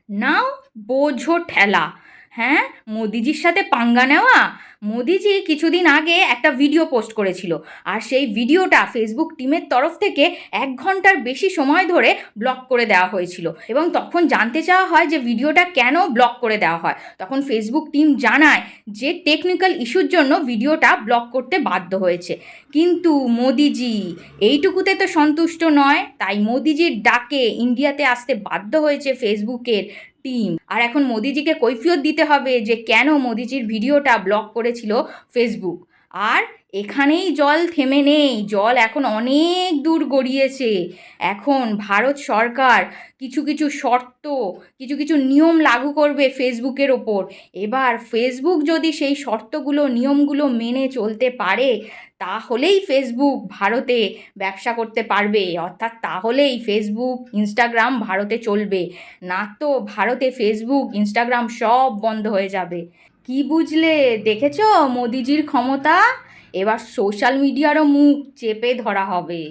নাও বোঝো ঠেলা। হ্যাঁ, মোদিজির সাথে পাঙ্গা নেওয়া। মোদিজি কিছুদিন আগে একটা ভিডিও পোস্ট করেছিল, আর সেই ভিডিওটা ফেসবুক টিমের তরফ থেকে 1 ঘন্টার বেশি সময় ধরে ব্লক করে দেওয়া হয়েছিল। এবং তখন জানতে চাওয়া হয় যে ভিডিওটা কেন ব্লক করে দেওয়া হয়। তখন ফেসবুক টিম জানায় যে টেকনিক্যাল ইস্যুর জন্য ভিডিওটা ব্লক করতে বাধ্য হয়েছে। কিন্তু মোদিজি এইটুকুতে তো সন্তুষ্ট নয়, তাই মোদিজির ডাকে ইন্ডিয়াতে আসতে বাধ্য হয়েছে ফেসবুকের টিম। আর এখন মোদিজিকে কৈফিয়ত দিতে হবে যে কেন মোদিজির ভিডিওটা ব্লক করেছিল ফেসবুক। আর এখানেই জল থেমে নেই, জল এখন অনেক দূর গড়িয়েছে। এখন ভারত সরকার কিছু কিছু শর্ত, কিছু কিছু নিয়ম লাগু করবে ফেসবুকের ওপর। এবার ফেসবুক যদি সেই শর্তগুলো, নিয়মগুলো মেনে চলতে পারে, তাহলেই ফেসবুক ভারতে ব্যবসা করতে পারবে, অর্থাৎ তাহলেই ফেসবুক, ইনস্টাগ্রাম ভারতে চলবে। না তো ভারতে ফেসবুক, ইনস্টাগ্রাম সব বন্ধ হয়ে যাবে। কি বুঝলে? দেখেছো মোদিজির ক্ষমতা? এবার সোশ্যাল মিডিয়ারও মুখ চেপে ধরা হবে।